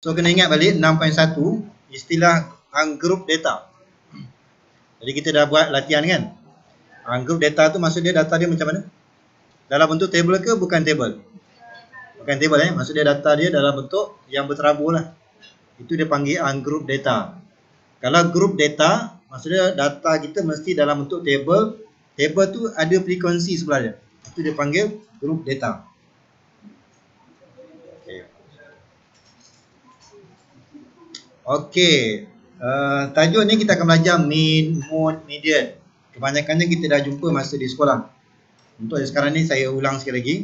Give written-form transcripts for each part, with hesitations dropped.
So kena ingat balik 6.1 istilah ungroup data. Jadi kita dah buat latihan kan. Ungroup data tu maksud dia data dia macam mana? Dalam bentuk table ke bukan table? Bukan table maksud dia data dia dalam bentuk yang berterabur lah. Itu dia panggil ungroup data. Kalau group data, maksudnya data kita mesti dalam bentuk table. Table tu ada frekuensi sebelah dia. Itu dia panggil group data. Okey. Tajuk ni kita akan belajar mean, mode, median. Kebanyakannya kita dah jumpa masa di sekolah. Untuk sekarang ni saya ulang sekali lagi.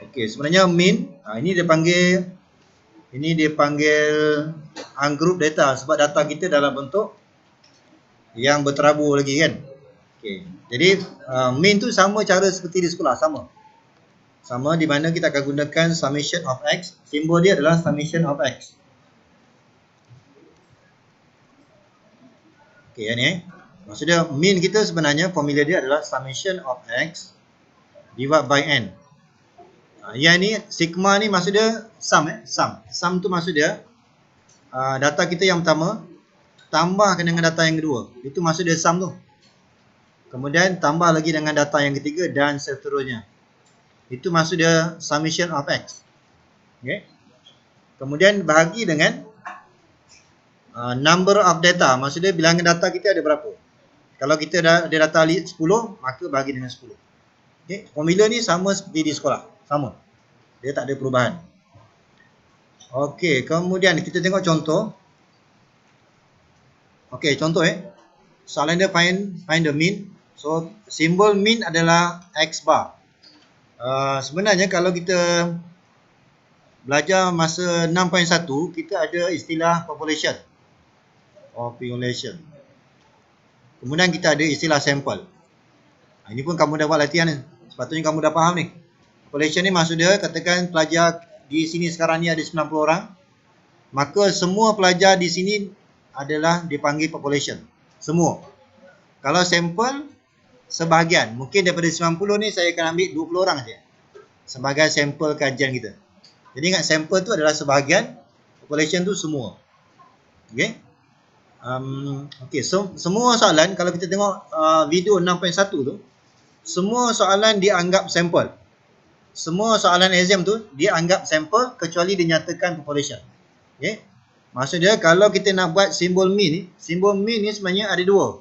Okey, sebenarnya mean, ini dia panggil ungroup data sebab data kita dalam bentuk yang berterabur lagi kan. Okey. Jadi mean tu sama cara seperti di sekolah, sama. Sama di mana kita akan gunakan summation of x. Simbol dia adalah summation of x. Okey, ni maksudnya mean kita sebenarnya formula dia adalah summation of x divided by n. Yang ni sigma ni maksud dia sum sum. Sum tu maksud dia data kita yang pertama tambahkan dengan data yang kedua. Itu maksud dia sum tu. Kemudian tambah lagi dengan data yang ketiga dan seterusnya. Itu maksud dia summation of x. Okey. Kemudian bahagi dengan number of data. Maksud dia bilangan data kita ada berapa. Kalau kita ada data 10, maka bahagi dengan 10. Okey, formula ni sama seperti di sekolah. Sama. Dia tak ada perubahan. Okey, kemudian kita tengok contoh. Okey, contoh soalan dia find the mean. So, simbol mean adalah x bar. Sebenarnya kalau kita belajar masa 6.1, kita ada istilah population. Kemudian kita ada istilah sample. Ini pun kamu dah buat latihan ni. Sepatutnya kamu dah faham ni. Population ni maksud dia, katakan pelajar di sini sekarang ni ada 90 orang. Maka semua pelajar di sini adalah dipanggil population. Semua. Kalau sampel, sebahagian. Mungkin daripada 90 ni saya akan ambil 20 orang saja. Sebagai sampel kajian kita. Jadi ingat sampel tu adalah sebahagian. Population tu semua. Okay. Okay, so semua soalan kalau kita tengok video 6.1 tu, semua soalan dianggap sampel. Semua soalan exam tu dianggap sampel kecuali dinyatakan population. Okay. Maksud dia kalau kita nak buat simbol mean ni sebenarnya ada dua.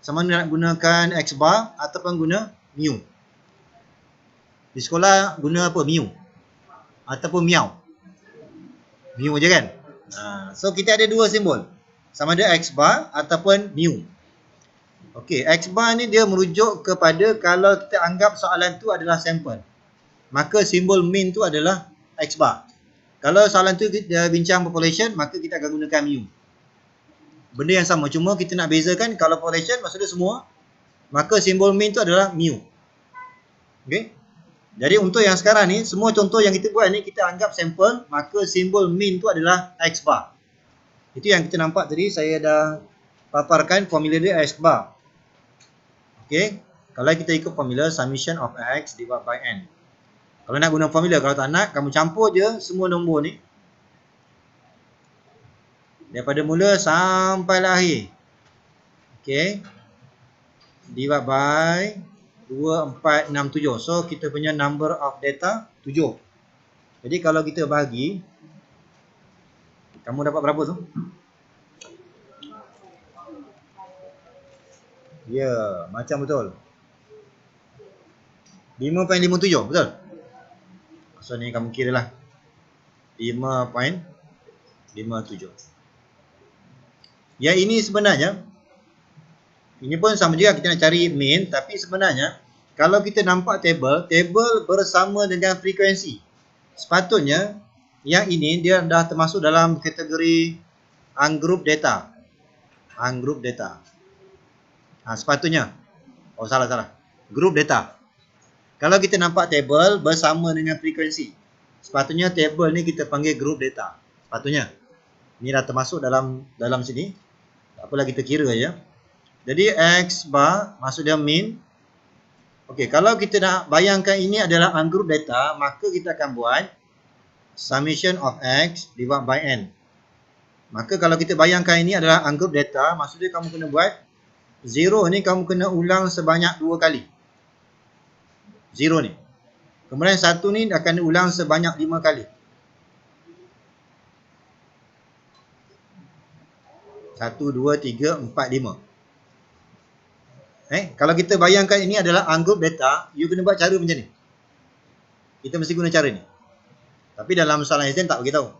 Sama nak gunakan x bar ataupun guna mu. Di sekolah guna apa? Mu. Ataupun miau. Mu je kan? So kita ada dua simbol. Sama ada x bar ataupun mu. Okey, x bar ni dia merujuk kepada kalau kita anggap soalan tu adalah sampel. Maka simbol mean tu adalah x bar. Kalau soalan tu kita bincang population, maka kita akan gunakan mu. Benda yang sama, cuma kita nak bezakan kalau population maksudnya semua, maka simbol mean tu adalah mu. Okey. Jadi untuk yang sekarang ni, semua contoh yang kita buat ni kita anggap sampel, maka simbol mean tu adalah x bar. Itu yang kita nampak tadi, saya dah paparkan formula dia x bar. Okey. Kalau kita ikut formula summation of x divided by n. Kalau nak guna formula, kalau tak nak, kamu campur je semua nombor ni. Daripada mula sampai akhir. Okey. Divide by 2, 4, 6, 7. So, kita punya number of data 7. Jadi, kalau kita bahagi, kamu dapat berapa tu? Ya, macam betul. 5.57, betul? So, ni kamu kira lah. 5.57. Ya, ini sebenarnya, ini pun sama juga kita nak cari mean, tapi sebenarnya, kalau kita nampak table bersama dengan frekuensi. Sepatutnya, yang ini dia dah termasuk dalam kategori ungroup data. Ungroup data. Sepatutnya. Oh, salah. Group data. Kalau kita nampak table bersama dengan frekuensi, sepatutnya table ni kita panggil group data. Sepatutnya. Ini dah termasuk dalam sini. Tak apalah, kita kira je. Jadi x bar maksud dia mean. Okey, kalau kita nak bayangkan ini adalah ungroup data, maka kita akan buat summation of X divided by N. Maka kalau kita bayangkan ini adalah ungroup data, maksudnya kamu kena buat 0 ni kamu kena ulang sebanyak 2 kali. 0 ni. Kemudian 1 ni akan diulang sebanyak 5 kali. 1, 2, 3, 4, 5. Kalau kita bayangkan ini adalah ungroup data, you kena buat cara macam ni. Kita mesti guna cara ni. Tapi dalam soalan exam tak beritahu.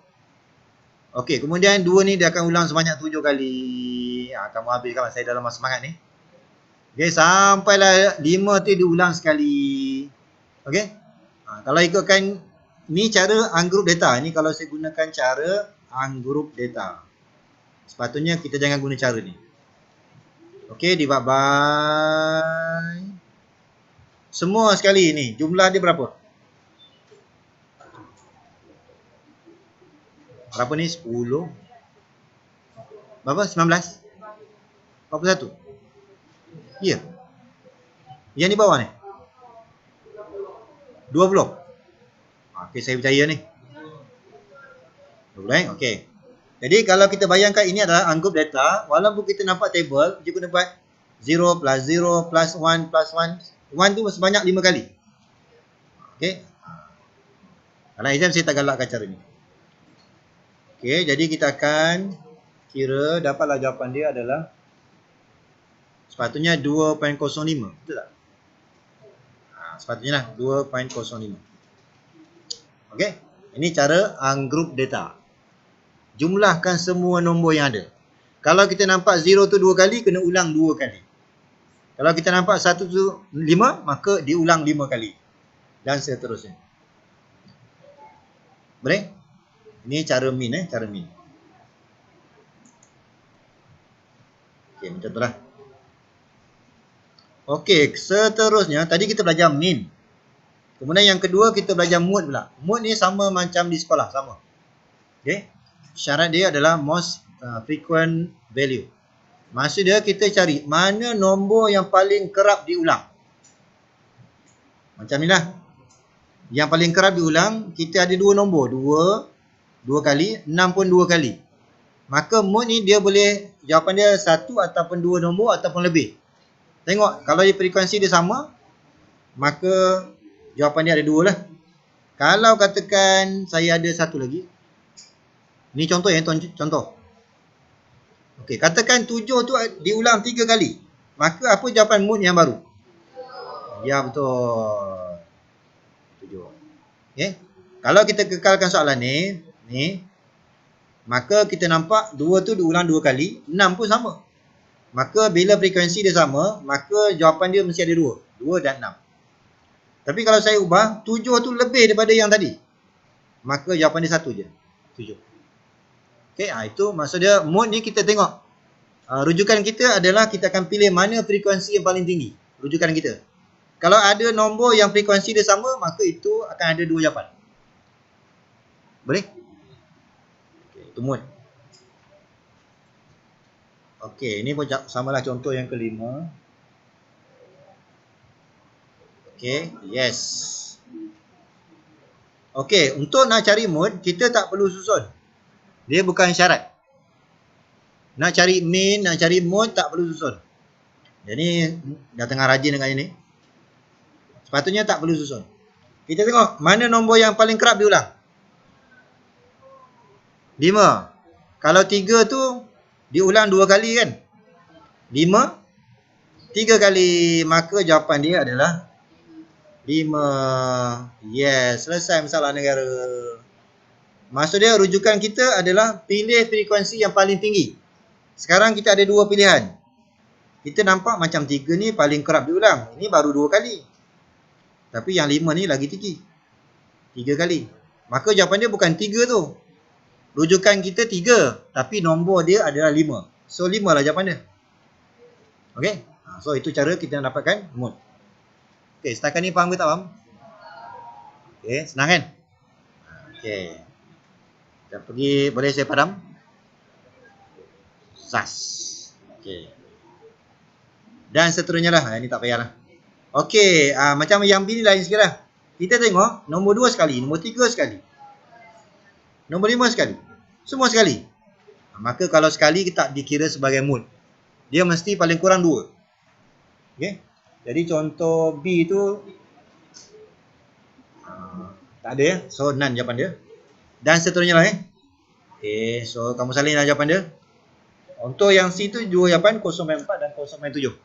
Okey, kemudian 2 ni dia akan ulang sebanyak 7 kali. Kamu habis kalau saya dalam semangat ni. Okey, sampailah 5 tu diulang sekali. Okey? Kalau ikutkan ni cara ungroup data. Ni kalau saya gunakan cara ungroup data. Sepatutnya kita jangan guna cara ni. Okey, divide by semua sekali ni. Jumlah dia berapa? Berapa ni? 10. Berapa? 19? 41? Ya. Yang di bawah ni? 20. Okey, saya percaya ni. 20 okey. Jadi kalau kita bayangkan ini adalah ungroup data, walaupun kita nampak table, kita kena buat 0 plus 0 plus 1 plus 1. 1 tu sebanyak 5 kali. Okey. Dalam exam saya tak galakkan cara ni. Okey, jadi kita akan kira dapatlah jawapan dia adalah sepatutnya 2.05. Betul tak? Sepatutnya lah 2.05. Okey. Ini cara ungroup data. Jumlahkan semua nombor yang ada. Kalau kita nampak 0 tu 2 kali, kena ulang 2 kali. Kalau kita nampak 1 tu 5, maka diulang 5 kali. Dan seterusnya. Boleh? Ini cara min cara min. Okey, macam tu lah. Okey, seterusnya tadi kita belajar min. Kemudian yang kedua kita belajar mod pula. Mod ni sama macam di sekolah, sama. Okey. Syarat dia adalah most frequent value. Maksud dia kita cari mana nombor yang paling kerap diulang. Macam ni lah. Yang paling kerap diulang, kita ada 2 nombor. 2 kali, 6 pun 2 kali. Maka mod ni dia boleh, jawapan dia 1 ataupun 2 nombor ataupun lebih. Tengok, kalau frekuensi dia sama, maka jawapan dia ada 2 lah. Kalau katakan saya ada 1 lagi. Ni contoh ya, contoh. Okey, katakan 7 tu diulang 3 kali. Maka apa jawapan mod yang baru? Ya, betul. 7. Okey. Kalau kita kekalkan soalan ni, maka kita nampak 2 tu diulang 2 kali, 6 pun sama. Maka bila frekuensi dia sama, maka jawapan dia mesti ada 2. 2 dan 6. Tapi kalau saya ubah, 7 tu lebih daripada yang tadi. Maka jawapan dia 1 je. 7. Okey, itu maksud dia mod ni kita tengok. Rujukan kita adalah kita akan pilih mana frekuensi yang paling tinggi. Rujukan kita. Kalau ada nombor yang frekuensi dia sama, maka itu akan ada 2 jawapan. Boleh? Okey, itu mod. Okey, ini pun samalah contoh yang kelima. Okey, yes. Okey, untuk nak cari mod, kita tak perlu susun. Dia bukan syarat. Nak cari min, nak cari mod, tak perlu susun. Jadi, dah tengah rajin dengan ini. Sepatutnya tak perlu susun. Kita tengok, mana nombor yang paling kerap diulang? 5. Kalau 3 tu, diulang 2 kali kan? 5, 3 kali. Maka jawapan dia adalah 5. Yes, selesai masalah negara. Maksud dia rujukan kita adalah pilih frekuensi yang paling tinggi. Sekarang kita ada 2 pilihan. Kita nampak macam 3 ni paling kerap diulang. Ini baru 2 kali. Tapi yang 5 ni lagi tinggi. 3 kali. Maka jawapan dia bukan 3 tu. Rujukan kita 3. Tapi nombor dia adalah 5. So 5 lah jawapan dia. Okay. So itu cara kita nak dapatkan mod. Okay, setakat ni faham ke tak faham? Okay, senang kan? Okay. Kita pergi, boleh saya padam? SAS. Okey. Dan seterusnya lah. Ini tak payahlah. Okey, macam yang B ni lain sikit lah. Kita tengok nombor 2 sekali, nombor 3 sekali. Nombor 5 sekali. Semua sekali. Maka kalau sekali kita tak dikira sebagai mode. Dia mesti paling kurang 2. Okey. Jadi contoh B tu tak ada ya. So none jawapan dia. Dan seterusnya lah Okey, so kamu salin lah jawapan dia. Untuk yang C tu 2 jawapan 0.4 dan 0.7.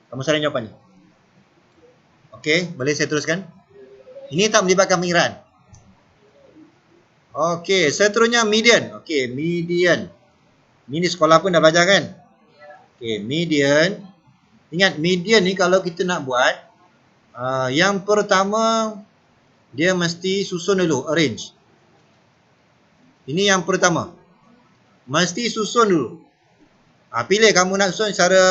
Kamu salin jawapan ni. Okey, boleh saya teruskan? Ini tak melibatkan pengiraan. Okey, seterusnya median. Okey, median. Ini sekolah pun dah belajar kan? Okey, median. Ingat median ni kalau kita nak buat, yang pertama dia mesti susun dulu, arrange. Ini yang pertama. Mesti susun dulu. Pilih kamu nak susun secara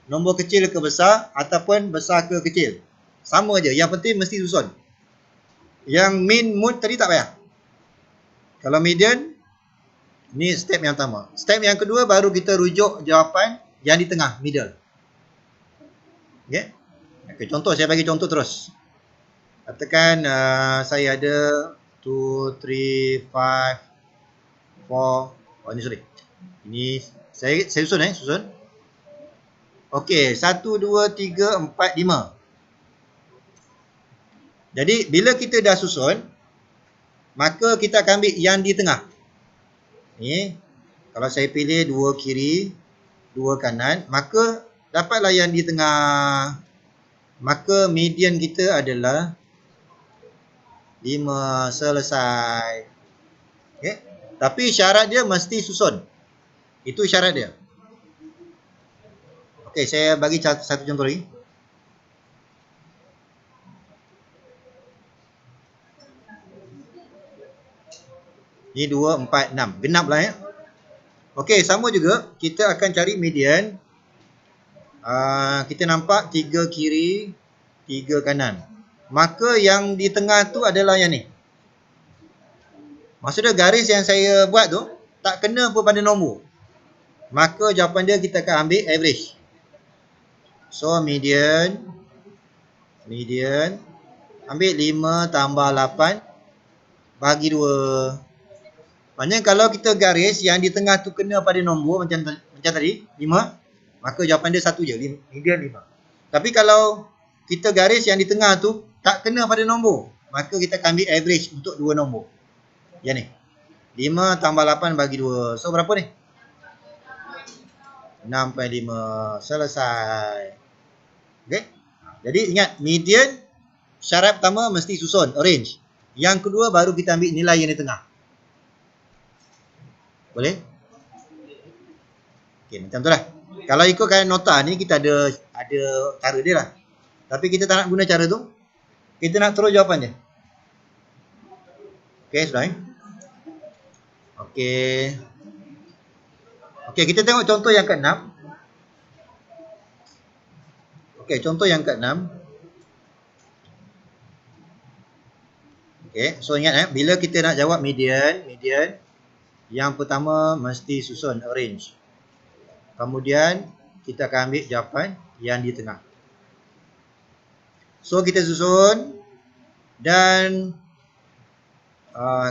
nombor kecil ke besar ataupun besar ke kecil. Sama je, yang penting mesti susun. Yang min, mode tadi tak payah. Kalau median, ni step yang pertama. Step yang kedua baru kita rujuk jawapan yang di tengah, middle. Okay? Okay, contoh, saya bagi contoh terus. Katakan saya ada 2, 3, 5, 4. Oh ni sorry. Ini saya susun susun. Okey, 1, 2, 3, 4, 5. Jadi bila kita dah susun, maka kita akan ambil yang di tengah. Ni kalau saya pilih 2 kiri, 2 kanan, maka dapatlah yang di tengah. Maka median kita adalah 5. Selesai. Okey. Tapi syarat dia mesti susun. Itu syarat dia. Okey, saya bagi satu contoh lagi. Ni 2, 4, 6. Genap lah ya. Okey, sama juga. Kita akan cari median. Kita nampak 3 kiri, 3 kanan. Maka yang di tengah tu adalah yang ni. Maksudnya garis yang saya buat tu tak kena pun pada nombor. Maka jawapan dia kita akan ambil average. So median. Ambil 5 tambah 8 bagi 2. Maksudnya kalau kita garis yang di tengah tu kena pada nombor macam tadi 5, maka jawapan dia 1 je, median 5. Tapi kalau kita garis yang di tengah tu tak kena pada nombor, maka kita akan ambil average untuk 2 nombor. Yang ni 5 tambah 8 bagi 2. So berapa ni? 6.5. Selesai. Okay. Jadi ingat, median syarat pertama mesti susun, arrange. Yang kedua baru kita ambil nilai yang di tengah. Boleh? Okey, macam tu lah. Kalau ikutkan nota ni kita ada cara dia lah. Tapi kita tak nak guna cara tu. Kita nak terus jawapan dia. Okey, sudah Okey. Okey, kita tengok contoh yang ke-6. Okey, contoh yang ke-6. Okey, so ingat bila kita nak jawab median, yang pertama mesti susun, arrange. Kemudian kita akan ambil jawapan yang di tengah. So kita susun dan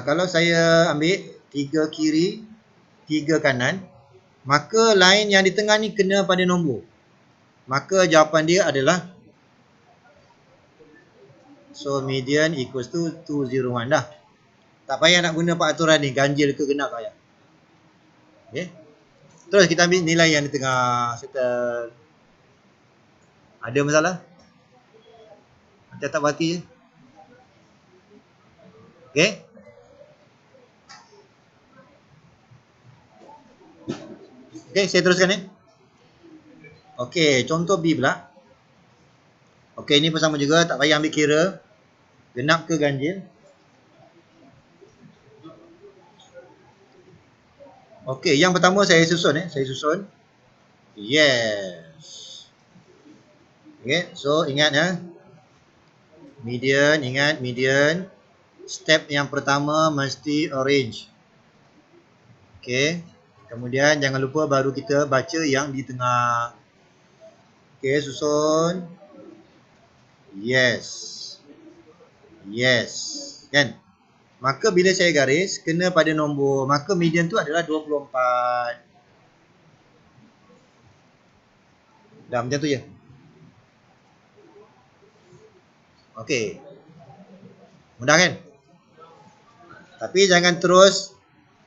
kalau saya ambil 3 kiri, 3 kanan, maka line yang di tengah ni kena pada nombor. Maka jawapan dia adalah, so median equals to 201 dah. Tak payah nak guna peraturan ni, ganjil ke genap tak payah. Okay. Terus kita ambil nilai yang di tengah. Settle. Ada masalah? Macam tak berhati je. Okay. Okay, saya teruskan Okay, contoh B pula. Okay, ini pun sama juga. Tak payah ambil kira genap ke ganjil. Okay, yang pertama saya susun Saya susun. Yes. Okay, so ingat median, ingat median. Step yang pertama mesti arrange. Okay. Kemudian jangan lupa baru kita baca yang di tengah. Okay, susun. Yes. Kan? Maka bila saya garis kena pada nombor, maka median tu adalah 24. Dah macam tu je. Okey. Mudah kan? Tapi jangan terus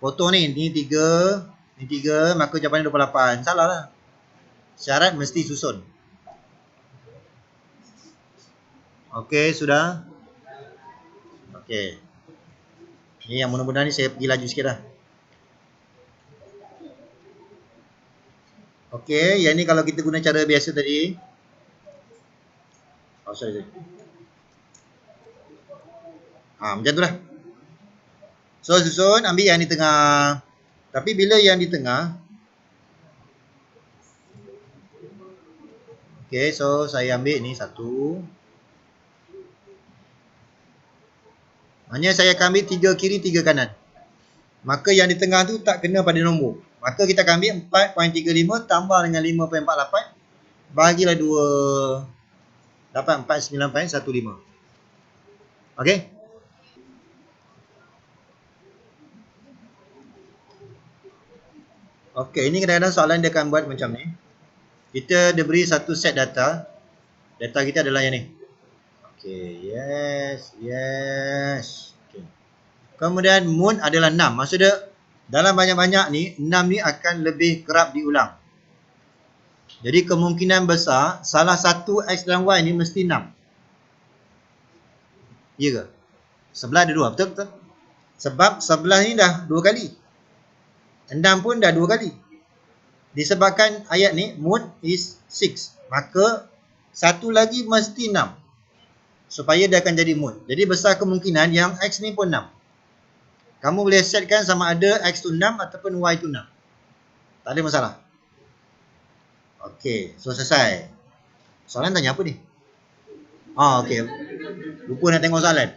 potong ni 3, ni 3, maka jawapannya 28. Salah lah. Syarat mesti susun. Okey, sudah. Okey. Ni yang mudah-mudahan ni saya pergi laju sikit dah. Okey, yang ni kalau kita guna cara biasa tadi. Oh, sorry. Macam tu lah. So, susun, ambil yang di tengah. Tapi bila yang di tengah, okey, so saya ambil ni 1. Hanya saya akan ambil 3 kiri, 3 kanan. Maka yang di tengah tu tak kena pada nombor. Maka kita akan ambil 4.35 tambah dengan 5.48. Bagilah 2. Dapat 49.15. Okey? Okey, ini kadang-kadang soalan dia akan buat macam ni. Kita diberi satu set data. Data kita adalah yang ni. Okey, yes. Okay. Kemudian moon adalah 6. Maksudnya dalam banyak-banyak ni 6 ni akan lebih kerap diulang. Jadi kemungkinan besar salah satu X dan Y ni mesti 6. Ya ke? Sebelah ada 2, betul? Sebab sebelah ni dah 2 kali. 6 pun dah 2 kali. Disebabkan ayat ni moon is 6. Maka satu lagi mesti 6. Supaya dia akan jadi moon. Jadi besar kemungkinan yang X ni pun 6. Kamu boleh setkan sama ada X tu 6 ataupun Y tu 6. Tak ada masalah. Okey, so selesai. Soalan tanya apa ni? Okey. Lupa nak tengok soalan.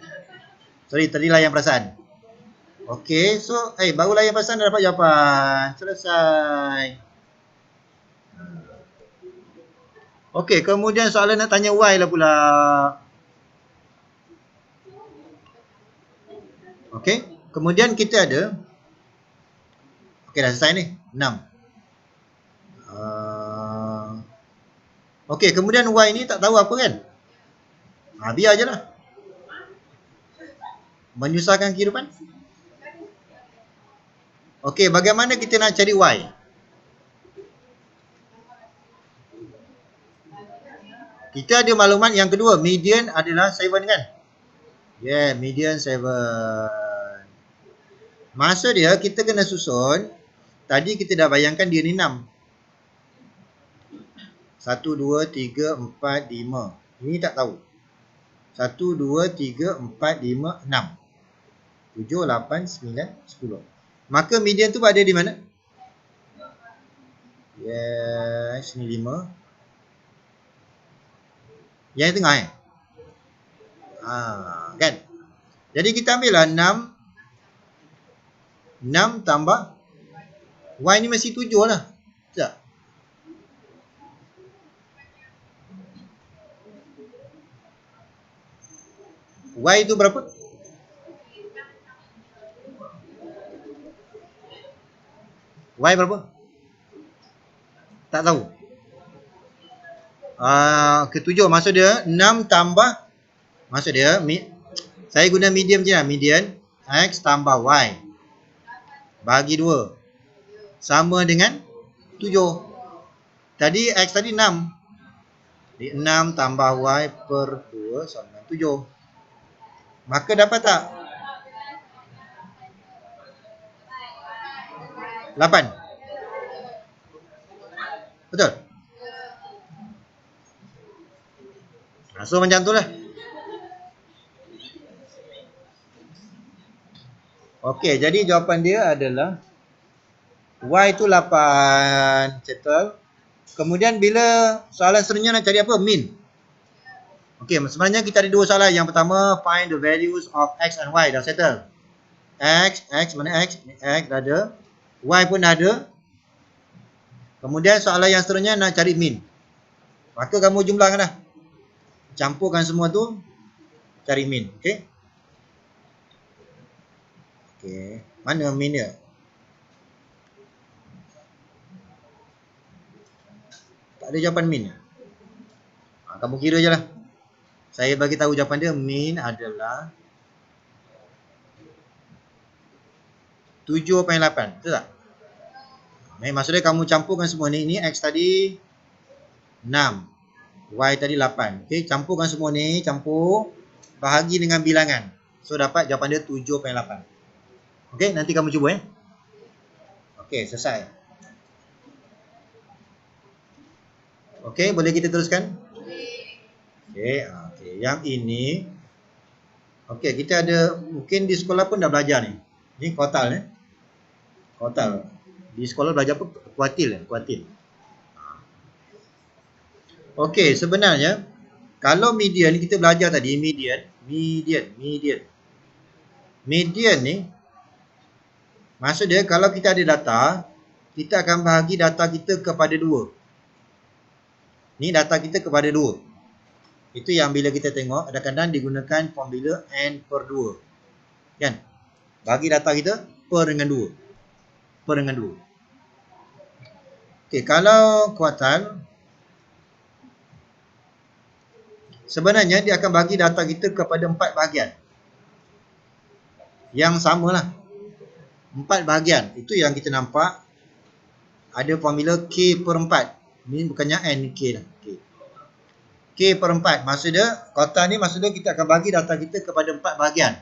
Sorry, tadi layan perasaan. Okey, so baru layan perasaan dah dapat jawapan. Selesai. Okey, kemudian soalan nak tanya Y lah pula. Okey, kemudian kita ada. Okey, dah selesai ni. 6. Okey, kemudian Y ni tak tahu apa kan? Biar je lah. Menyusahkan kehidupan. Okey, bagaimana kita nak cari Y? Kita ada maklumat yang kedua. Median adalah 7 kan? Yeah, median 7. Masa dia kita kena susun. Tadi kita dah bayangkan dia ni 6. 1, 2, 3, 4, 5. Ini tak tahu. 1, 2, 3, 4, 5, 6. 7, 8, 9, 10. Maka median tu ada di mana? Yes, ni 5. Yang tengah kan? Jadi kita ambil lah 6. 6 tambah Y ni mesti 7 lah. Tak? Y tu berapa? Y berapa? Tak tahu. Ketujuh. Maksud dia 6 tambah. Maksud dia saya guna medium je lah. Median X tambah Y bagi 2 sama dengan 7. Tadi X tadi 6. Jadi 6 tambah Y per 2 sama dengan 7. Maka dapat tak? 8. Betul? So macam tu lah. Okey, jadi jawapan dia adalah Y tu 8. Settle. Kemudian bila soalan seterusnya nak cari apa? Min. Okey, sebenarnya kita ada 2 soalan. Yang pertama, find the values of X and Y. Dah settle. X, mana X? X dah ada. Y pun dah ada. Kemudian soalan yang seterusnya nak cari min. Maka kamu jumlahkan dah. Campurkan semua tu. Cari min. Okey. Okey, mana min dia? Tak ada jawapan min. Kamu kira je lah. Saya bagi tahu jawapan dia, min adalah 7.8. Betul tak? Maksudnya kamu campurkan semua ni. Ini X tadi 6. Y tadi 8. Okey, campurkan semua ni. Campur. Bahagi dengan bilangan. So, dapat jawapan dia 7.8. Okey, nanti kamu cuba Okey, selesai. Okey, boleh kita teruskan? Okey, yang ini. Okey, kita ada. Mungkin di sekolah pun dah belajar ni. Ni kuartal Kuartal. Di sekolah belajar apa? Kuartil. Okey, sebenarnya kalau median kita belajar tadi, median ni maksud dia kalau kita ada data, kita akan bahagi data kita kepada 2. Ni data kita kepada 2. Itu yang bila kita tengok kadang-kadang digunakan formula n per 2. Kan? Bagi data kita per dengan 2. Okey, kalau kuartal sebenarnya dia akan bagi data kita kepada 4 bahagian. Yang samalah. 4 bahagian. Itu yang kita nampak ada formula K per 4. Ni bukannya N, ni K lah. K per 4. Maksud dia, kuartal ni maksud dia kita akan bagi data kita kepada 4 bahagian.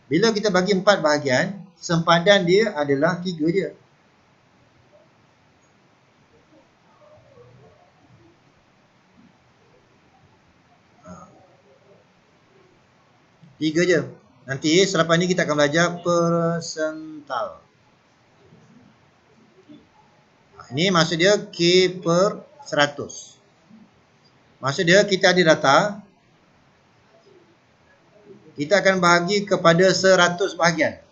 Bila kita bagi 4 bahagian, sempadan dia adalah 3 je. Tiga je. Nanti selepas ni kita akan belajar persental. Ini maksud dia K per 100. Maksud dia kita ada data. Kita akan bahagi kepada 100 bahagian.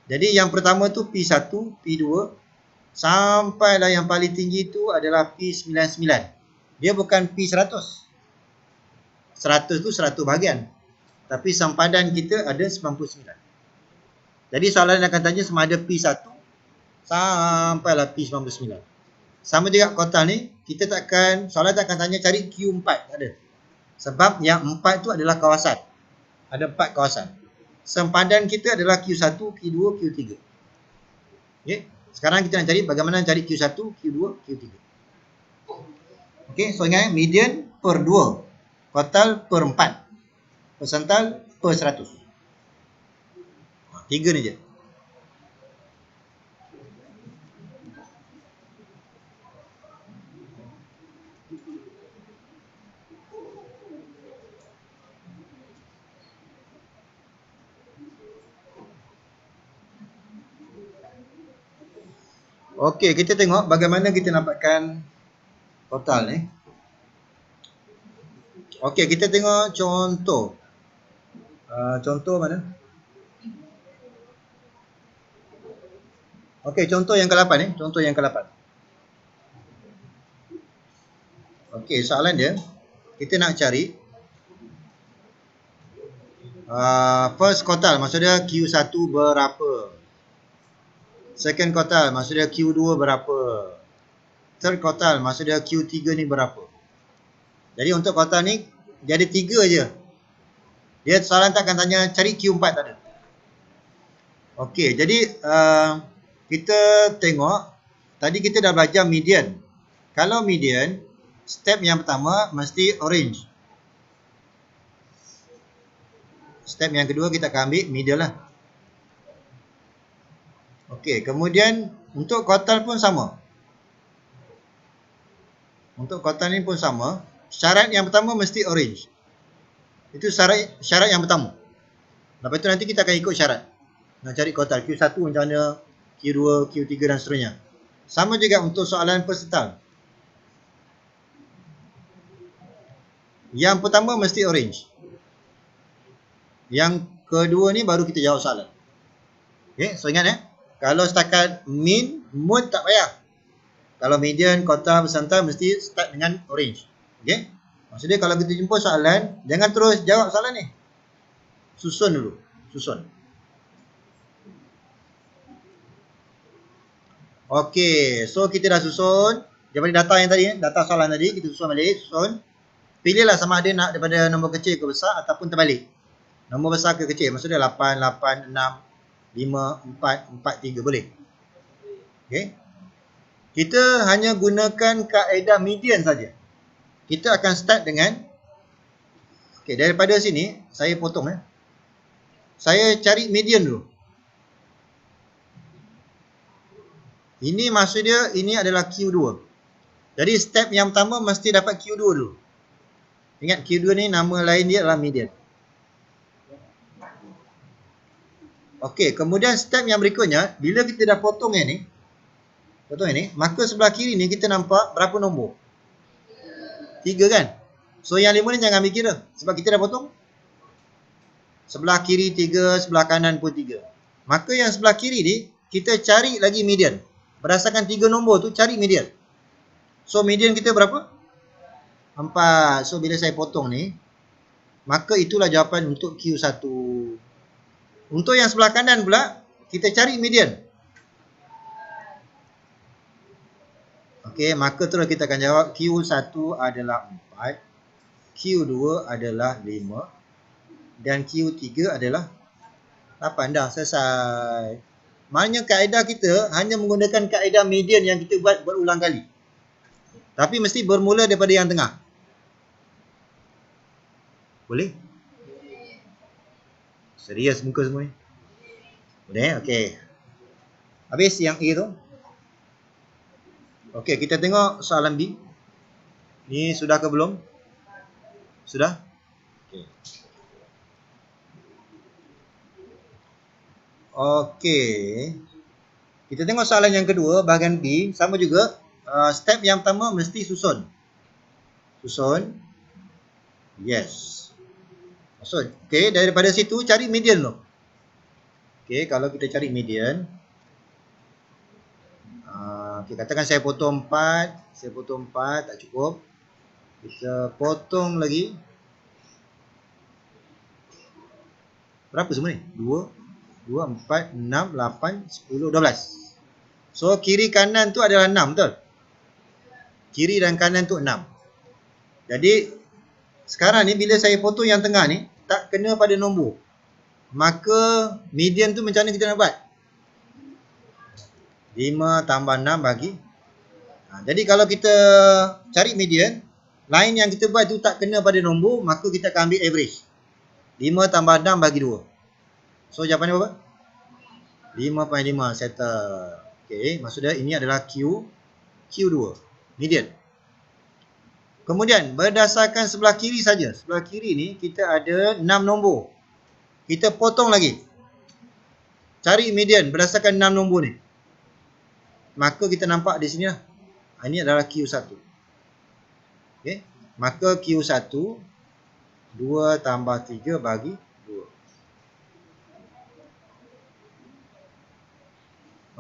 Jadi yang pertama tu P1, P2. Sampailah yang paling tinggi tu adalah P99. Dia bukan P100. 100 tu 100 bahagian. Tapi sempadan kita ada 99. Jadi soalan akan tanya sama ada P1 sampailah P99. Sama juga kuartal ni, soalan tak akan tanya cari Q4, tak ada. Sebab yang 4 tu adalah kawasan. Ada 4 kawasan. Sempadan kita adalah Q1, Q2, Q3. Okey, sekarang kita nak cari bagaimana cari Q1, Q2, Q3. Okey, so ingat median per 2. Kuartal per 4. Persental per 100. 3 ni je. Okey, kita tengok bagaimana kita dapatkan total ni. Okey, kita tengok contoh. Contoh mana? Okey, contoh yang ke-8 ni. Okey, soalan dia. Kita nak cari first quartile, maksudnya Q1 berapa? Second quartile, maksudnya Q2 berapa? Third quartile, maksudnya Q3 ni berapa? Jadi untuk quartile ni jadi 3 je. Dia soalan tak akan tanya cari Q4, tak ada. Okey, jadi kita tengok tadi kita dah belajar median. Kalau median, step yang pertama mesti orange. Step yang kedua kita akan ambil middle lah. Okey, kemudian untuk quartile pun sama. Untuk quartile ni pun sama. Syarat yang pertama mesti orange. Itu syarat yang pertama. Lepas tu nanti kita akan ikut syarat. Nak cari quartile Q1 macam mana, Q2, Q3 dan seterusnya. Sama juga untuk soalan persental. Yang pertama mesti orange. Yang kedua ni baru kita jawab soalan. Okay, so ingat kalau setakat min, mood tak payah. Kalau median, quartile, persental mesti start dengan orange. Okay. Maksudnya kalau kita jumpa soalan, jangan terus jawab soalan ni. susun dulu. Susun. Okey, so kita dah susun. Daripada data yang tadi, data soalan tadi, kita susun balik, susun. Pilihlah sama ada nak daripada nombor kecil ke besar ataupun terbalik. Nombor besar ke kecil, maksudnya 8, 8, 6, 5, 4, 4, 3, boleh. Okey. Kita hanya gunakan kaedah median saja. Kita akan start dengan, okey, daripada sini, saya potong Saya cari median dulu. Ini maksud dia, ini adalah Q2. Jadi step yang pertama mesti dapat Q2 dulu. Ingat Q2 ni nama lain dia adalah median. Okey, kemudian step yang berikutnya, bila kita dah potong yang ni, maka sebelah kiri ni kita nampak berapa nombor? 3 kan? So yang 5 ni jangan ambil kira sebab kita dah potong. Sebelah kiri 3, sebelah kanan pun 3. Maka yang sebelah kiri ni kita cari lagi median. Berdasarkan 3 nombor tu cari median. So median kita berapa? 4. So bila saya potong ni, maka itulah jawapan untuk Q1. Untuk yang sebelah kanan pula, kita cari median. Okey, maka terus kita akan jawab Q1 adalah 4, Q2 adalah 5 dan Q3 adalah 8. Dah selesai. Maknanya kaedah kita hanya menggunakan kaedah median yang kita buat berulang kali. Tapi mesti bermula daripada yang tengah. Boleh? Serius muka semua ni? Boleh? Okey. Habis yang A tu. Okey, kita tengok soalan B. Ni sudah ke belum? Sudah? Okey. Okey. Kita tengok soalan yang kedua, bahagian B. Sama juga. Step yang pertama mesti susun. Susun. Yes. Susun. Okey, daripada situ cari median dulu. Okey, kalau kita cari median. Okay, katakan saya potong 4. Saya potong 4, tak cukup. Kita potong lagi. Berapa semua ni? 2, 4, 6, 8, 10, 12. So, kiri kanan tu adalah 6, betul? Kiri dan kanan tu 6. Jadi, sekarang ni bila saya potong yang tengah ni, tak kena pada nombor. Maka, median tu macam mana kita nak buat? 5 tambah 6 bagi. Jadi, kalau kita cari median, line yang kita buat tu tak kena pada nombor, maka kita akan ambil average. 5 tambah 6 bagi 2. So, jawapannya berapa? 5.5, settle. Okay, maksudnya ini adalah Q2, median. Kemudian, berdasarkan sebelah kiri saja. Sebelah kiri ni, kita ada 6 nombor. Kita potong lagi. Cari median berdasarkan 6 nombor ni. Maka kita nampak di sini lah. Ini adalah Q1. Okay, maka Q1, 2 tambah 3 bagi 2.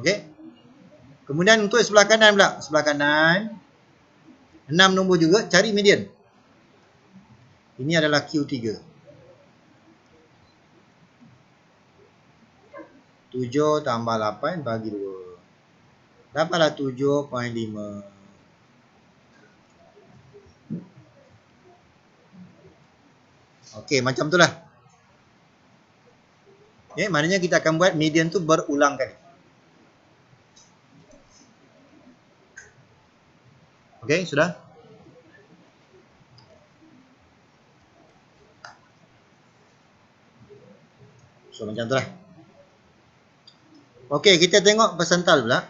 Okey. Kemudian untuk sebelah kanan pula. Sebelah kanan. 6 nombor juga. Cari median. Ini adalah Q3. 7 tambah 8 bagi 2. Dapatlah 7.5. Okey, macam itulah. Okay, maknanya kita akan buat median tu berulang kali. Okey, sudah? So, macam itulah. Okey, kita tengok persental pula.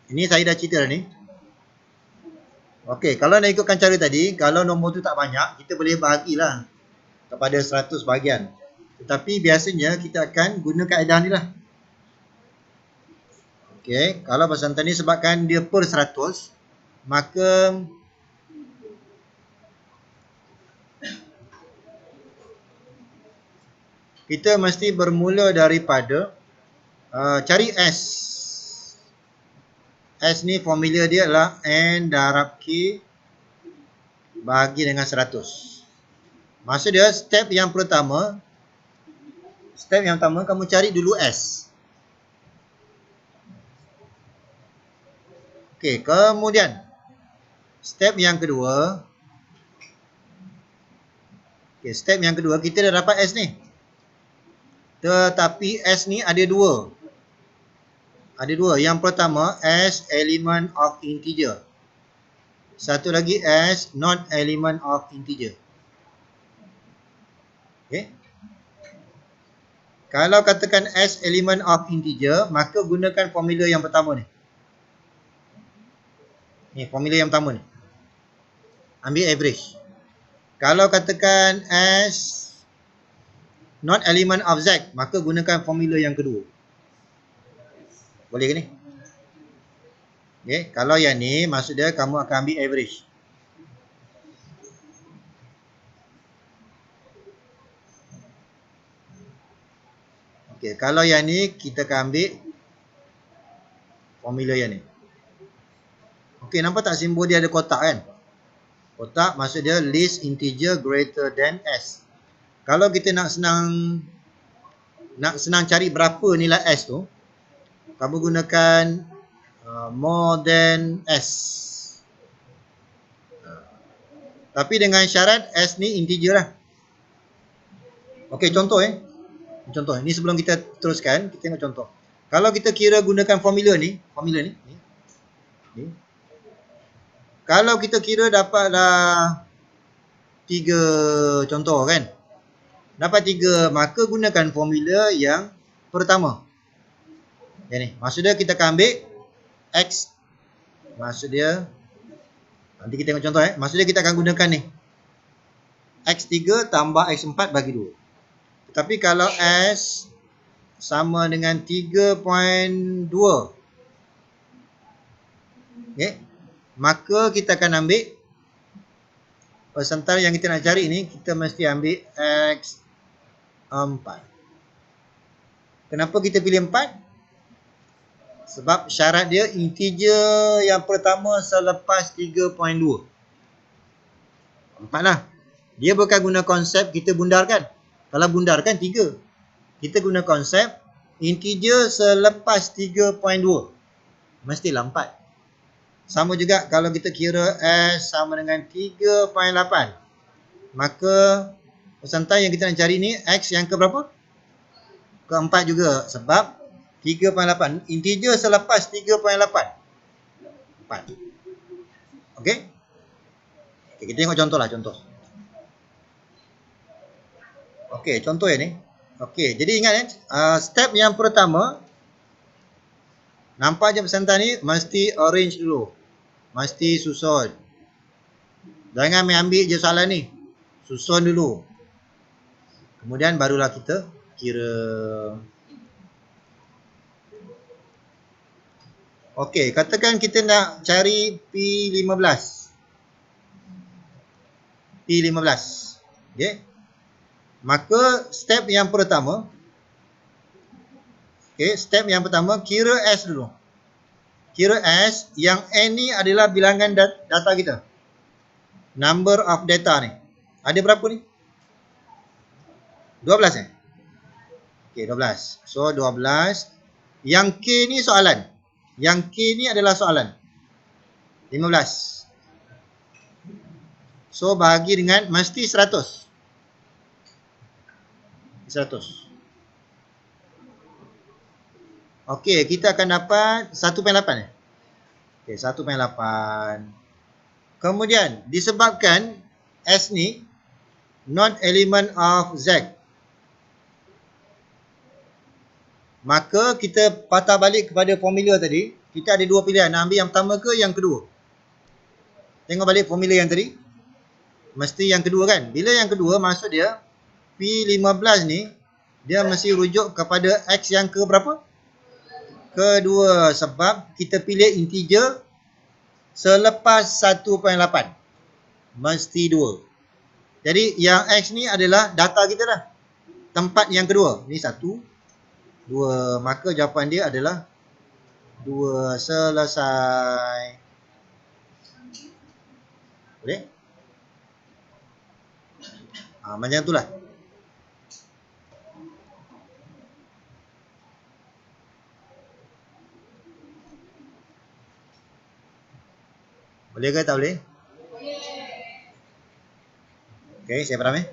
Ini saya dah cerita dah ni. Okey, kalau nak ikutkan cara tadi, kalau nombor tu tak banyak, kita boleh bahagilah kepada 100 bahagian. Tetapi biasanya kita akan guna kaedah ni lah. Okey, kalau persental ni sebabkan dia per 100, maka kita mesti bermula daripada cari S. S ni formula dia adalah N darab K bahagi dengan 100. Maksud dia step yang pertama Step yang pertama, kamu cari dulu S. Okey, kemudian step yang kedua. Okey, step yang kedua kita dah dapat S ni. Tetapi S ni ada dua. Ada dua. Yang pertama S element of integer. Satu lagi S not element of integer. Okey. Kalau katakan S element of integer, maka gunakan formula yang pertama ni. Ni formula yang pertama ni. Ambil average. Kalau katakan S not element of Z, maka gunakan formula yang kedua. Boleh ke ni? Okay. Kalau yang ni, maksud dia kamu akan ambil average. Okay. Kalau yang ni, kita akan ambil formula yang ni. Okay, nampak tak simbol dia ada kotak kan? Kotak maksud dia least integer greater than S. Kalau kita nak senang cari berapa nilai S tu, kamu gunakan more than S. Tapi dengan syarat S ni integer lah. Okey, contoh Contoh. Ni sebelum kita teruskan, kita tengok contoh. Kalau kita kira gunakan formula ni. Kalau kita kira dapatlah 3 contoh kan. Dapat 3, maka gunakan formula yang pertama. Yang ni. Maksud dia kita akan ambil X. Maksud dia, nanti kita tengok contoh Maksud dia kita akan gunakan ni. X3 tambah X4 bagi 2. Tetapi kalau S sama dengan 3.2. Okay. Maka kita akan ambil persental yang kita nak cari ni, kita mesti ambil X4. Kenapa kita pilih 4? Sebab syarat dia integer yang pertama selepas 3.2. 4 lah. Dia bukan guna konsep kita bundarkan. Kalau bundarkan 3. Kita guna konsep integer selepas 3.2. Mestilah 4. Sama juga kalau kita kira S sama dengan 3.8. Maka persentai yang kita nak cari ni X yang ke berapa? Ke 4 juga. Sebab 3.8. Integer selepas 3.8. 4. Okey? Okay, kita tengok contoh lah. Okey, contoh yang ni. Okey, jadi ingat step yang pertama. Nampak je persentai ni mesti arrange dulu. Mesti susun. Jangan main ambil je soalan ni. Susun dulu. Kemudian barulah kita kira. Okey, katakan kita nak cari P15. Okey. Maka step yang pertama, step yang pertama kira S dulu. Kira S yang N ni adalah bilangan data kita. Number of data ni. Ada berapa ni? 12 Okey, 12. So 12. Yang K ni soalan. Yang K ni adalah soalan. 15. So bahagi dengan mesti 100. 100. Okey, kita akan dapat 1.8 Okey, 1.8. Kemudian disebabkan S ni not element of Z, maka kita patah balik kepada formula tadi. Kita ada dua pilihan, nak ambil yang pertama ke yang kedua. Tengok balik formula yang tadi. Mesti yang kedua kan. Bila yang kedua, maksud dia P15 ni dia mesti rujuk kepada X yang ke berapa? Kedua. Sebab kita pilih integer selepas 1.8. Mesti 2. Jadi yang X ni adalah data kita dah. Tempat yang kedua. Ni 1, 2. Maka jawapan dia adalah 2. Selesai. Boleh? Macam itulah. Boleh ke tak boleh? Okey, saya faham eh.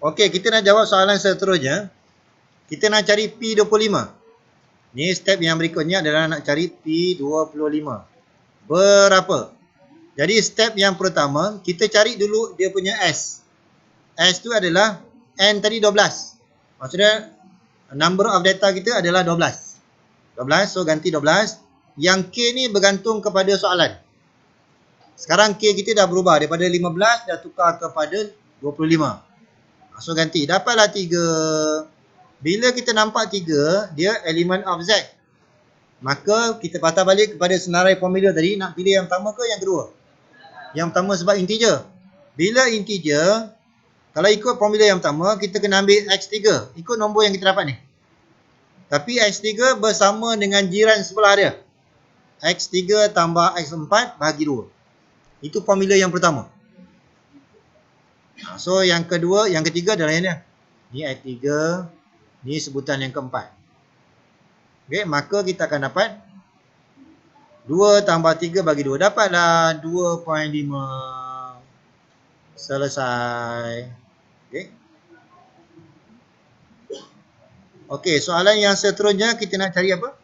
Okey, kita nak jawab soalan seterusnya. Kita nak cari P25. Ni step yang berikutnya adalah nak cari P25. Berapa? Jadi step yang pertama, kita cari dulu dia punya S. S tu adalah N tadi 12. Maksudnya number of data kita adalah 12. 12, so ganti 12. Yang K ni bergantung kepada soalan. Sekarang K kita dah berubah daripada 15 dah tukar kepada 25. So ganti, dapatlah 3. Bila kita nampak 3, dia element of Z. Maka kita patah balik kepada senarai formula tadi, nak pilih yang pertama ke yang kedua? Yang pertama sebab integer. Bila integer, kalau ikut formula yang pertama, kita kena ambil X3. Ikut nombor yang kita dapat ni. Tapi X3 bersama dengan jiran sebelah dia. X3 tambah X4 bahagi 2. Itu formula yang pertama. So yang kedua, yang ketiga adalah yang ni. Ni X3, ni sebutan yang keempat. Okey, maka kita akan dapat 2 tambah 3 bagi 2. Dapatlah 2.5. Selesai. Okey. Okey, soalan yang seterusnya kita nak cari apa?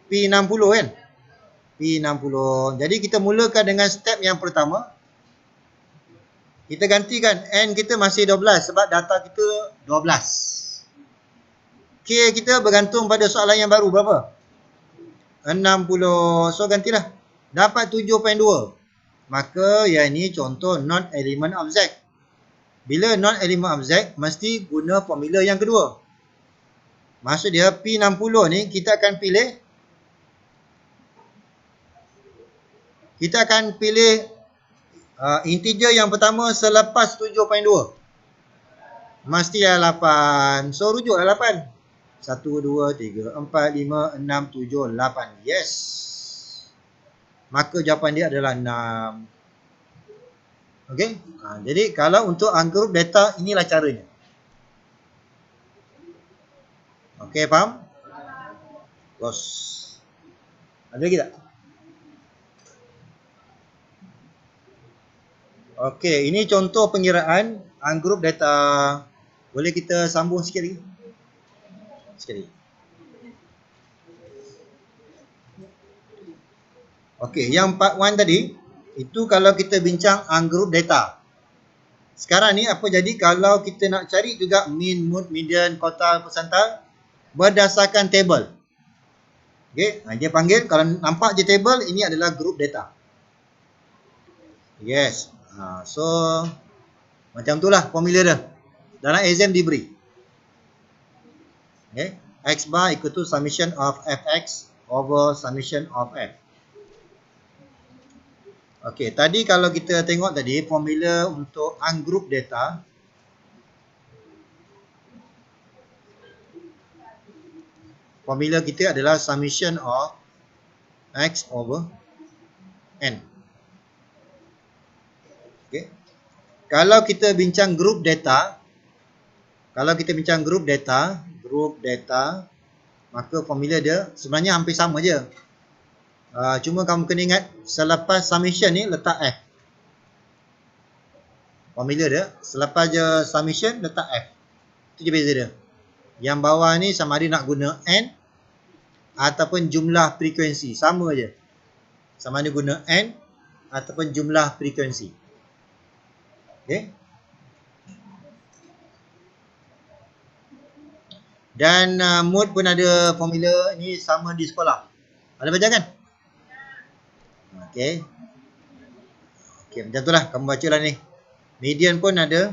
P60 kan? P60. Jadi kita mulakan dengan step yang pertama. Kita gantikan N kita masih 12 sebab data kita 12. K kita bergantung pada soalan yang baru berapa? 60. So gantilah. Dapat 7.2. Maka yang ini contoh non element of Z. Bila non element of Z mesti guna formula yang kedua. Maksud dia P60 ni kita akan pilih integer yang pertama selepas 7.2. Mesti 8. So rujuklah 8. 1, 2, 3, 4, 5, 6, 7, 8. Yes. Maka jawapan dia adalah 6. Okey. Jadi kalau untuk ungroup data, inilah caranya. Okey, faham? Bos. Ada lagi tak? Okey, ini contoh pengiraan ungroup data. Boleh kita sambung sikit lagi? Sikit lagi. Okey, yang part 1 tadi, itu kalau kita bincang ungroup data. Sekarang ni apa jadi kalau kita nak cari juga mean, mode, median, quartile, percentile berdasarkan table. Okey, dia panggil, kalau nampak je table, ini adalah group data. Yes. So macam itulah formula dia. Dalam exam diberi. Okay. X bar equal to summation of fx over summation of f. Okey, tadi kalau kita tengok tadi formula untuk ungroup data. Formula kita adalah summation of x over n. Okay. Kalau kita bincang group data, maka formula dia sebenarnya hampir sama je. Cuma kamu kena ingat selepas summation ni letak F. Formula dia selepas je summation letak F. Itu je beza dia. Yang bawah ni sama ada nak guna N ataupun jumlah frekuensi, sama je. Sama ada guna N ataupun jumlah frekuensi. Okay. Dan mode pun ada formula ni sama di sekolah. Ada baca kan? Okay. Okay, macam tu lah. Kamu baca lah ni. Median pun ada.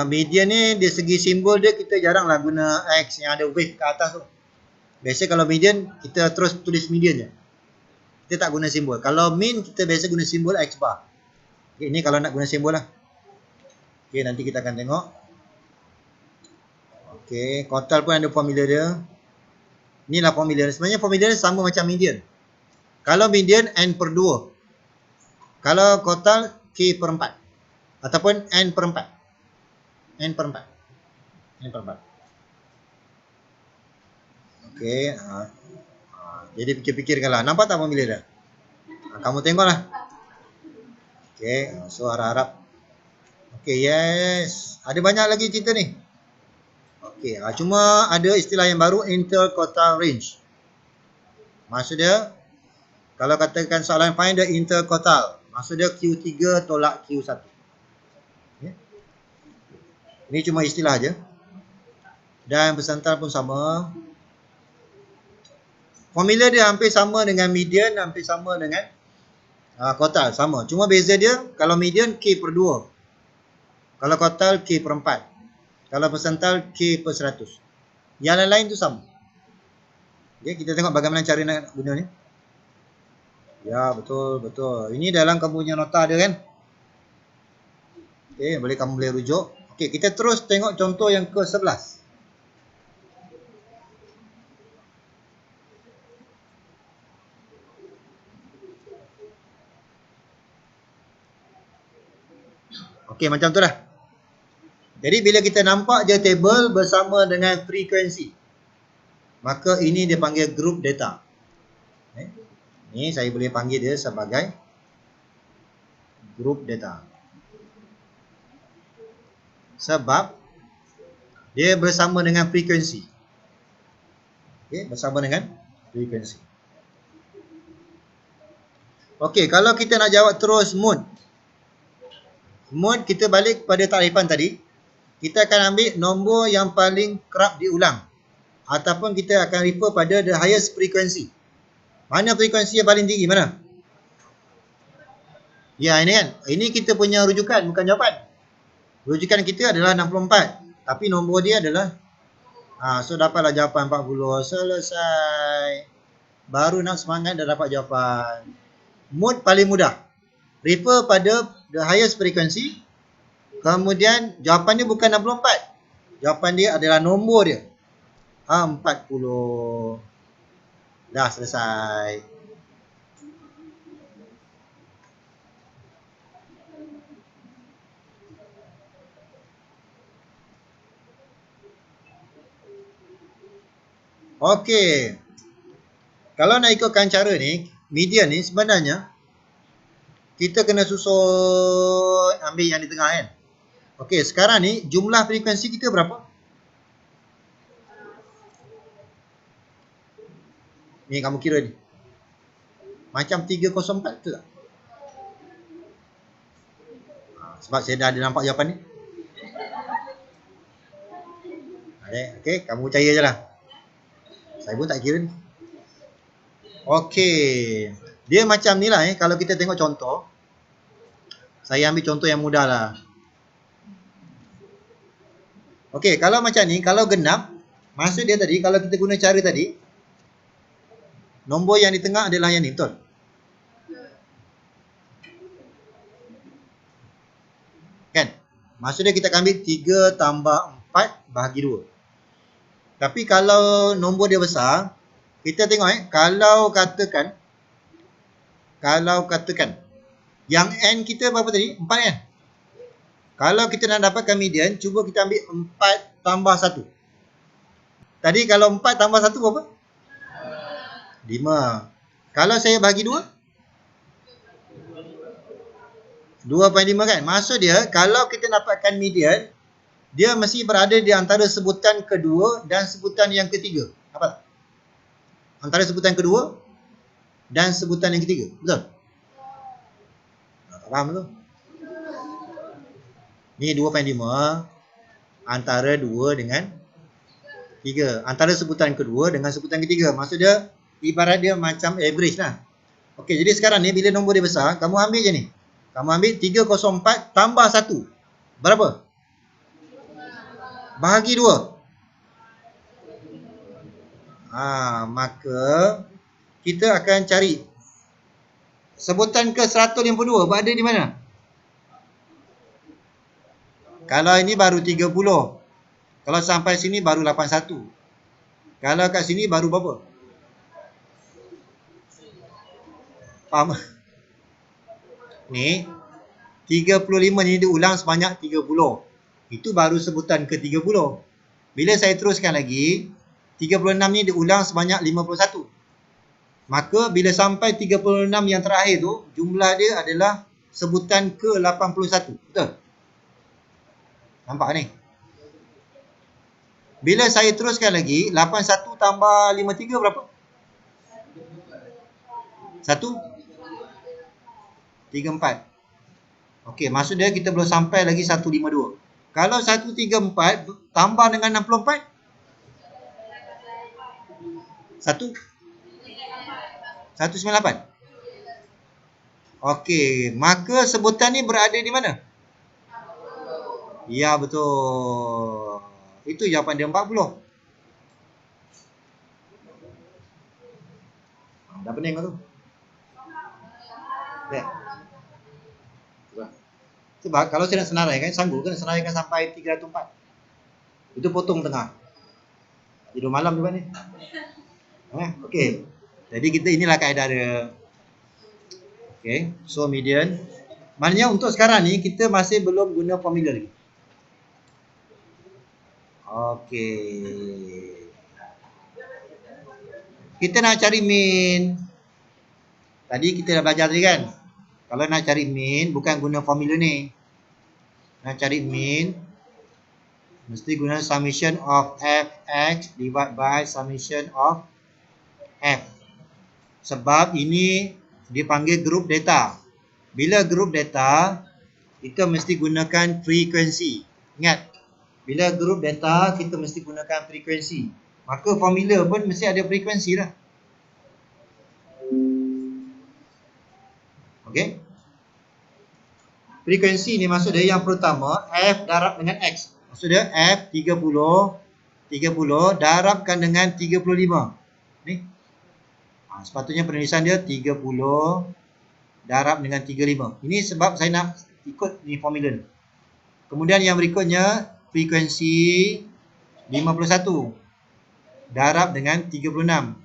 Median ni dari segi simbol dia kita jarang lah guna X yang ada wave ke atas tu. Biasa kalau median kita terus tulis median je. Kita tak guna simbol. Kalau mean kita biasa guna simbol X bar. Okay, ini kalau nak guna simbol lah. Okay, nanti kita akan tengok. Okay, quartile pun ada formula dia. Inilah formula. Sebenarnya formula dia sama macam median. Kalau median N per 2. Kalau quartile K per 4. Ataupun N per 4. N per 4. N per 4. Okey. Jadi fikir-fikirkanlah. Nampak tak formula dia? Kamu tengoklah. Okey. So harap-harap. Okey, yes. Ada banyak lagi cerita ni. Okey. Cuma ada istilah yang baru, interquartile range. Maksud dia, kalau katakan soalan find the interquartile, maksud dia Q3 tolak Q1. Okay. Ini cuma istilah aja. Dan persental pun sama. Formula dia hampir sama dengan median, hampir sama dengan quartile, sama. Cuma beza dia, kalau median K per 2. Kalau quartile K per 4. Kalau persental K per 100. Yang lain-lain tu sama. Okay, kita tengok bagaimana cara nak guna ni. Ya, betul, betul. Ini dalam kamu punya nota ada kan? Okey, kamu boleh rujuk. Okey, kita terus tengok contoh yang ke-11. Okey, macam tu lah. Jadi bila kita nampak je table bersama dengan frekuensi, maka ini dia panggil group data. Ni saya boleh panggil dia sebagai group data. Sebab dia bersama dengan frekuensi. Okey, bersama dengan frekuensi. Okey, kalau kita nak jawab terus mood. Mood kita balik pada takrifan tadi. Kita akan ambil nombor yang paling kerap diulang. Ataupun kita akan refer pada the highest frequency. Mana frekuensi yang paling tinggi? Mana? Ya, ini kan. Ini kita punya rujukan, bukan jawapan. Rujukan kita adalah 64. Tapi nombor dia adalah so dapatlah jawapan 40. Selesai. Baru nak semangat dah dapat jawapan. Mood paling mudah. Refer pada the highest frequency. Kemudian jawapan dia bukan 64. Jawapan dia adalah nombor dia. 40. Dah selesai. Okey. Kalau nak ikutkan cara ni, median ni sebenarnya kita kena susun ambil yang di tengah kan. Okey, sekarang ni jumlah frekuensi kita berapa? Ni kamu kira ni. Macam 304 tu tak? Sebab saya dah ada nampak jawapan ni. Okey, kamu percaya je lah. Saya pun tak kira ni. Okey. Dia macam ni lah kalau kita tengok contoh. Saya ambil contoh yang mudah lah. Okey, kalau macam ni, kalau genap, maksud dia tadi, kalau kita guna cara tadi, nombor yang di tengah adalah yang ni, betul? Kan? Maksudnya kita akan ambil 3 tambah 4 bahagi 2. Tapi kalau nombor dia besar, kita tengok kalau katakan yang n kita berapa tadi? 4 kan? Kalau kita nak dapatkan median, cuba kita ambil 4 tambah 1. Tadi kalau 4 tambah 1 berapa? 5. Kalau saya bagi 2? 2.5 kan? Maksud dia, kalau kita dapatkan median, dia mesti berada di antara sebutan kedua dan sebutan yang ketiga. Apa? Antara sebutan kedua dan sebutan yang ketiga. Betul? Tak faham tu? Ni 2.5 antara 2 dengan 3. Antara sebutan kedua dengan sebutan ketiga. Maksud dia, ibarat dia macam average lah. Okey, jadi sekarang ni bila nombor dia besar, kamu ambil je ni. Kamu ambil 304 tambah 1. Berapa? Bahagi 2. Maka kita akan cari sebutan ke 152 berada di mana? Kalau ini baru 30. Kalau sampai sini baru 81. Kalau kat sini baru berapa? Faham? Ni 35 ni diulang sebanyak 30. Itu baru sebutan ke 30. Bila saya teruskan lagi, 36 ni diulang sebanyak 51. Maka bila sampai 36 yang terakhir tu, jumlah dia adalah sebutan ke-81. Betul? Nampak ni? Bila saya teruskan lagi, 81 tambah 53 berapa? 1? 34. Okey, maksud dia kita belum sampai lagi 152. Kalau 134 tambah dengan 64? 198. Okey, maka sebutan ni berada di mana? Ya, betul. Itu jawapan dia 40. Dah pening tu. Ya. Sebab kalau saya nak senaraikan, sanggup kan senaraikan sampai 304. Itu potong tengah. Tidur malam juga ni. Okey. Jadi kita inilah kaedah dia. Okey, so median. Maknanya untuk sekarang ni kita masih belum guna formula lagi. Okey. Kita nak cari mean. Tadi kita dah belajar tadi kan. Kalau nak cari mean bukan guna formula ni. Nak cari mean mesti guna summation of fx divide by summation of f. Sebab ini dipanggil group data. Bila group data, kita mesti gunakan frekuensi. Ingat, bila group data, kita mesti gunakan frekuensi. Maka formula pun mesti ada frekuensi lah. Okey. Frekuensi ni maksud dia yang pertama, F darab dengan X. Maksud dia F 30 darabkan dengan 35. Ni. Sepatutnya penulisan dia 30 darab dengan 35. Ini sebab saya nak ikut ni formula ni. Kemudian yang berikutnya, frekuensi 51 darab dengan 36.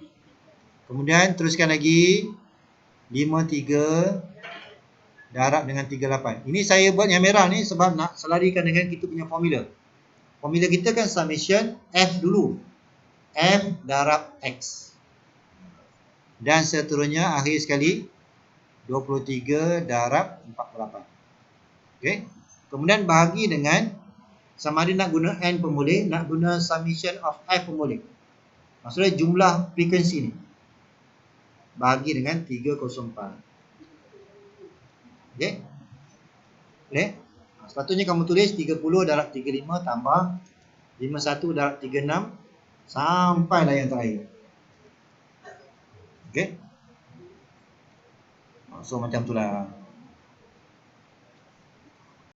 Kemudian teruskan lagi 53 darab dengan 38. Ini saya buat yang merah ni sebab nak selarikan dengan kita punya formula. Formula kita kan summation F dulu. F darab X. Dan seterusnya akhir sekali 23 darab 48. Okey. Kemudian bahagi dengan sama ada nak guna N pun boleh, nak guna summation of F pun boleh. Maksudnya jumlah frekuensi ni. Bahagi dengan 304. Okey. Boleh? Sepatutnya kamu tulis 30 darab 35 tambah 51 darab 36 sampailah yang terakhir. Okey. So macam itulah.